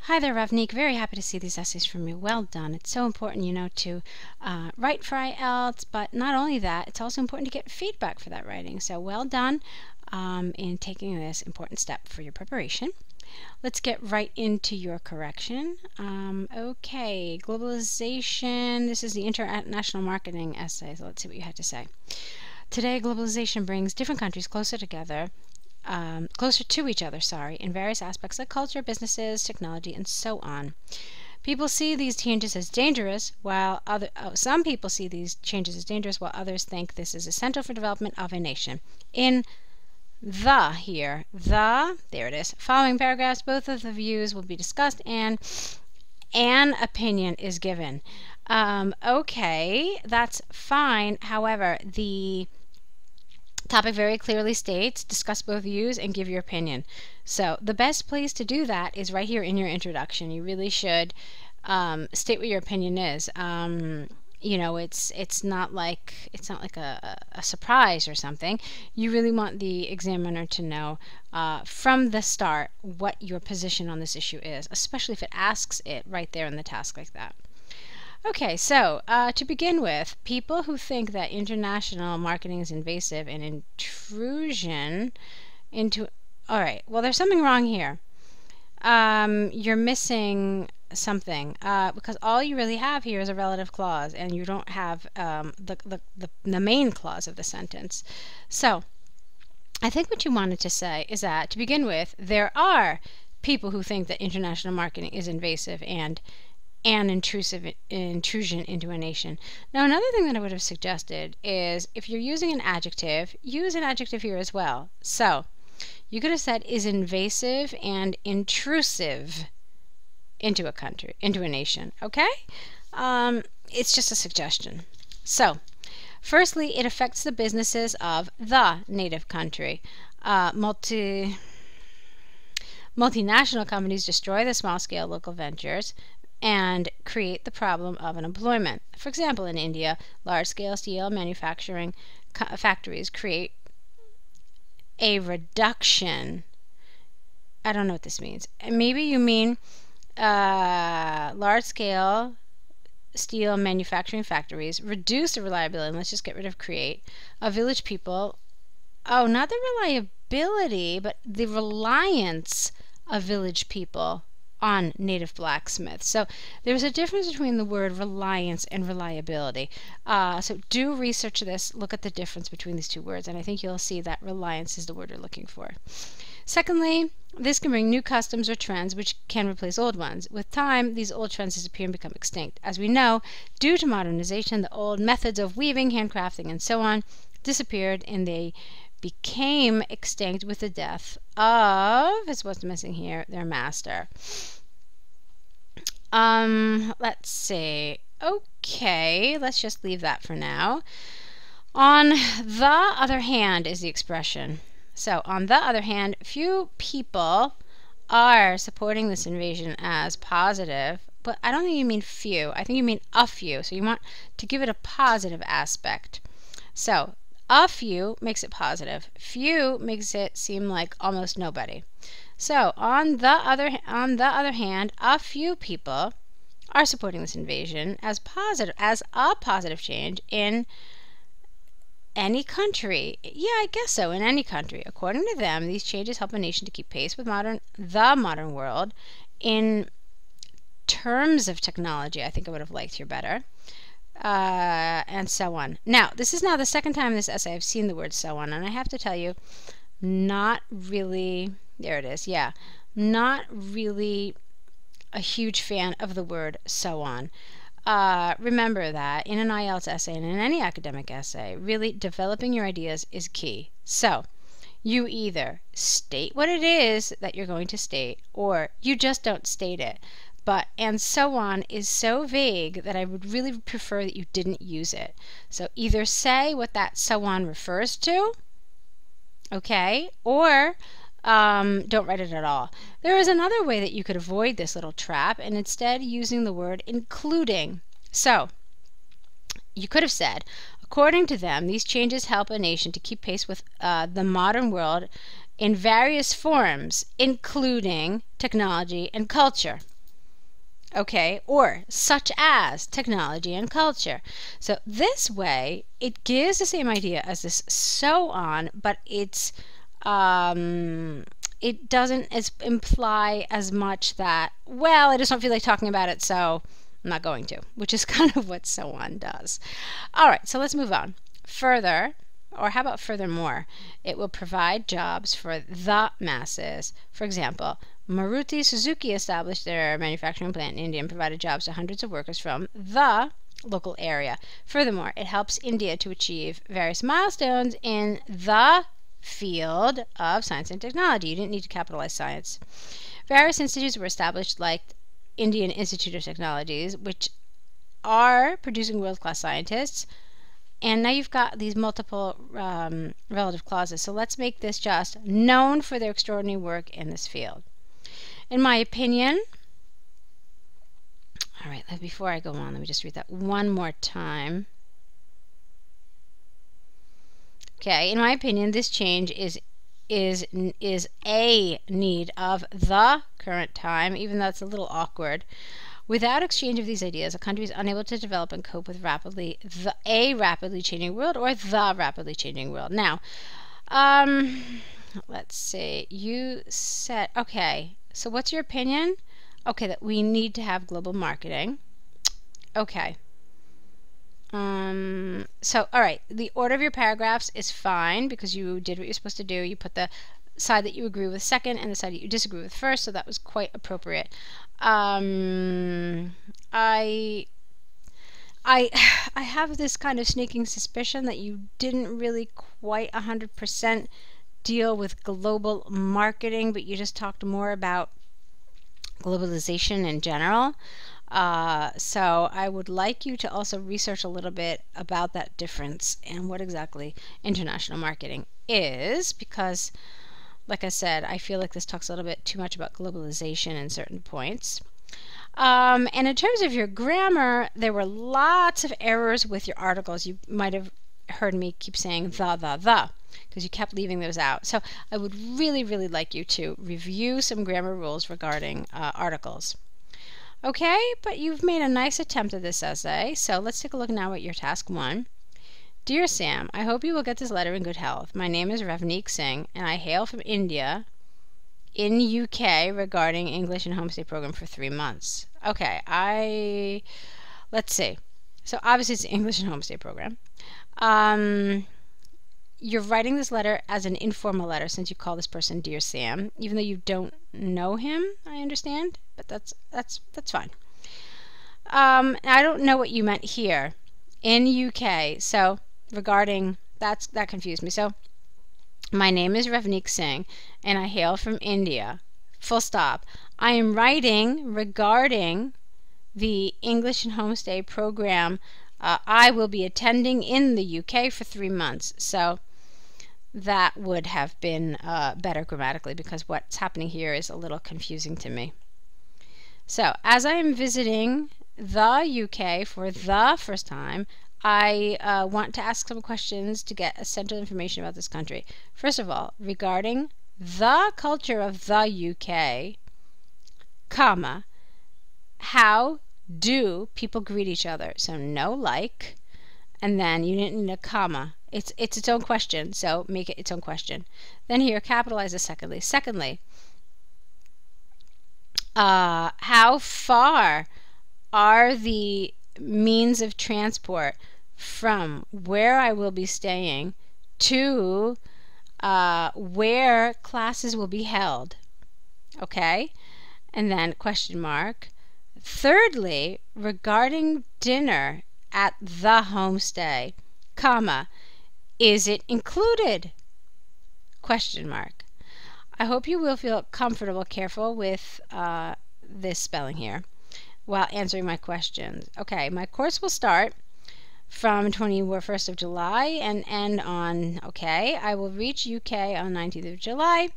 Hi there, Ravneek. Very happy to see these essays from you. Well done. It's so important, to write for IELTS, but not only that, it's also important to get feedback for that writing. So well done in taking this important step for your preparation. Let's get right into your correction. Okay, globalization. This is the international marketing essay, so let's see what you had to say. Today, globalization brings different countries closer together. Closer to each other, in various aspects like culture, businesses, technology, and so on. People see these changes as dangerous, while some people see these changes as dangerous, while others think this is essential for development of a nation. In there it is. Following paragraphs, both of the views will be discussed, and an opinion is given. Okay, that's fine. However, the topic very clearly states, discuss both views and give your opinion. So the best place to do that is right here in your introduction. You really should state what your opinion is. It's not like a surprise or something. You really want the examiner to know from the start what your position on this issue is, especially if it asks it right there in the task like that. Okay, so to begin with, people who think that international marketing is invasive and intrusion into... Alright, well, there's something wrong here. You're missing something because all you really have here is a relative clause, and you don't have the main clause of the sentence. So, I think what you wanted to say is that, to begin with, there are people who think that international marketing is invasive and an intrusion into a nation. Now, another thing that I would have suggested is, if you're using an adjective, use an adjective here as well. So you could have said is invasive and intrusive into a country, into a nation. Okay? It's just a suggestion. So firstly, it affects the businesses of the native country. Multinational companies destroy the small-scale local ventures and create the problem of unemployment. For example, in India, large-scale steel manufacturing factories create a reduction. I don't know what this means. Maybe you mean large-scale steel manufacturing factories reduce the reliability, let's just get rid of create, of village people. Oh, not the reliability, but the reliance of village people on native blacksmiths. So there's a difference between the word reliance and reliability. So do research this, look at the difference between these two words, and I think you'll see that reliance is the word you're looking for. Secondly, this can bring new customs or trends which can replace old ones. With time, these old trends disappear and become extinct. As we know, due to modernization, the old methods of weaving, handcrafting, and so on disappeared, and they became extinct with the death of, is what's missing here, their master. Let's see. Okay, let's just leave that for now. On the other hand is the expression. So, on the other hand, few people are supporting this invasion as positive, but I don't think you mean few. I think you mean a few. So you want to give it a positive aspect. So, a few makes it positive. Few makes it seem like almost nobody. So, on the other hand, a few people are supporting this invasion as a positive change in any country. Yeah, I guess so, in any country. According to them, these changes help a nation to keep pace with the modern world in terms of technology. I think I would have liked here better. And so on. Now, this is now the second time in this essay I've seen the word so on, and I have to tell you, not really, there it is, yeah, not really a huge fan of the word so on. Remember that in an IELTS essay and in any academic essay, really developing your ideas is key. So, you either state what it is that you're going to state, or you just don't state it. But and so on is so vague that I would really prefer that you didn't use it. So either say what that so on refers to, okay, or don't write it at all. There is another way that you could avoid this little trap, and instead using the word including. So you could have said, according to them, these changes help a nation to keep pace with the modern world in various forms, including technology and culture. Okay, or such as technology and culture. So this way, it gives the same idea as this so on, but it doesn't imply as much that, well, I just don't feel like talking about it, so I'm not going to, which is kind of what so on does. All right, so let's move on. Further, or how about furthermore? It will provide jobs for the masses. For example, Maruti Suzuki established their manufacturing plant in India and provided jobs to hundreds of workers from the local area. Furthermore, it helps India to achieve various milestones in the field of science and technology. You didn't need to capitalize science. Various institutes were established, like Indian Institute of Technologies, which are producing world-class scientists. And now you've got these multiple relative clauses. So let's make this just known for their extraordinary work in this field. In my opinion, all right, before I go on, let me just read that one more time. Okay, in my opinion, this change is a need of the current time, even though it's a little awkward. Without exchange of these ideas, a country is unable to develop and cope with a rapidly changing world or the rapidly changing world. Now, let's see. You said, okay, so what's your opinion? Okay, that we need to have global marketing. Okay. So, all right, the order of your paragraphs is fine because you did what you're supposed to do. You put the side that you agree with second and the side that you disagree with first, so that was quite appropriate. I have this kind of sneaking suspicion that you didn't really quite 100% deal with global marketing, but you just talked more about globalization in general. So I would like you to also research a little bit about that difference and what exactly international marketing is, because like I said, I feel like this talks a little bit too much about globalization in certain points. And in terms of your grammar, there were lots of errors with your articles. You might have heard me keep saying the, because you kept leaving those out. So I would really, really like you to review some grammar rules regarding articles. Okay, but you've made a nice attempt at this essay, so let's take a look now at your task 1. Dear Sam, I hope you will get this letter in good health. My name is Ravneek Singh, and I hail from India in UK regarding English and Homestay program for 3 months. Okay, let's see. So obviously it's the English and Homestay program. You're writing this letter as an informal letter since you call this person Dear Sam, even though you don't know him, I understand, but that's fine. I don't know what you meant here in UK, so regarding that confused me. So my name is Ravneek Singh and I hail from India. Full stop. I am writing regarding the English and Homestay program I will be attending in the UK for 3 months. So that would have been better grammatically, because what's happening here is a little confusing to me. So as I am visiting the UK for the first time, I want to ask some questions to get a central information about this country. First of all, regarding the culture of the UK, comma, how do people greet each other? So no like, and then you didn't need a comma. It's its own question, so make it its own question. Then here, capitalize the secondly. Secondly, how far are the means of transport from where I will be staying to where classes will be held? Okay, and then question mark. Thirdly, regarding dinner at the homestay, comma, is it included? Question mark. I hope you will feel comfortable, careful with this spelling here while answering my questions. Okay, my course will start from 21st of July and end on, okay, I will reach UK on 19th of July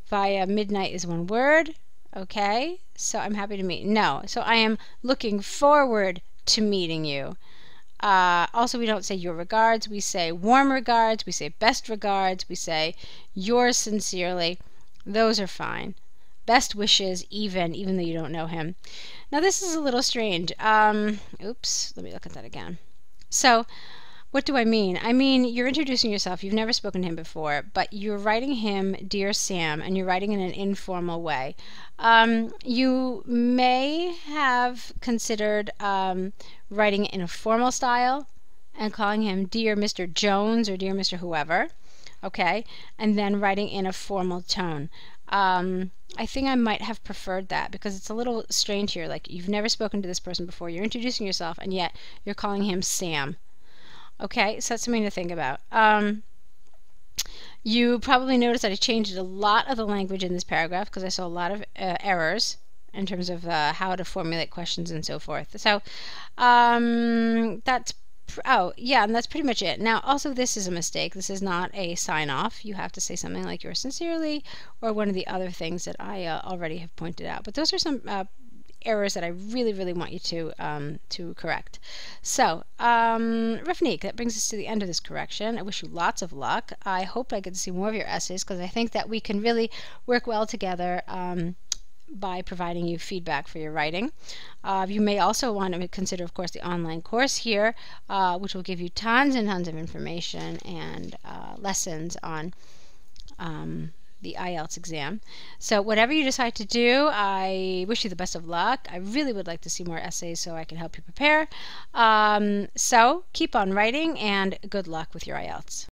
via midnight is one word. Okay, so I'm happy to meet. No, so I am looking forward to meeting you. Also, we don't say your regards. We say warm regards. We say best regards. We say yours sincerely. Those are fine. best wishes even though you don't know him. Now this is a little strange. Oops, let me look at that again. So what do I mean? I mean, you're introducing yourself. You've never spoken to him before, but you're writing him Dear Sam, and you're writing in an informal way. You may have considered writing it in a formal style and calling him Dear Mr. Jones or Dear Mr. whoever, okay, and then writing in a formal tone. I think I might have preferred that because it's a little strange here. Like, you've never spoken to this person before. You're introducing yourself, and yet you're calling him Sam. Okay, so that's something to think about. You probably noticed that I changed a lot of the language in this paragraph because I saw a lot of errors in terms of how to formulate questions and so forth. So that's oh yeah, and that's pretty much it. Now also, this is a mistake. This is not a sign off. You have to say something like yours sincerely or one of the other things that I already have pointed out. But those are some errors that I really want you to correct. So, Ravneek, that brings us to the end of this correction. I wish you lots of luck. I hope I get to see more of your essays because I think that we can really work well together by providing you feedback for your writing. You may also want to consider, of course, the online course here, which will give you tons and tons of information and lessons on the IELTS exam. So whatever you decide to do, I wish you the best of luck. I really would like to see more essays so I can help you prepare. So keep on writing and good luck with your IELTS.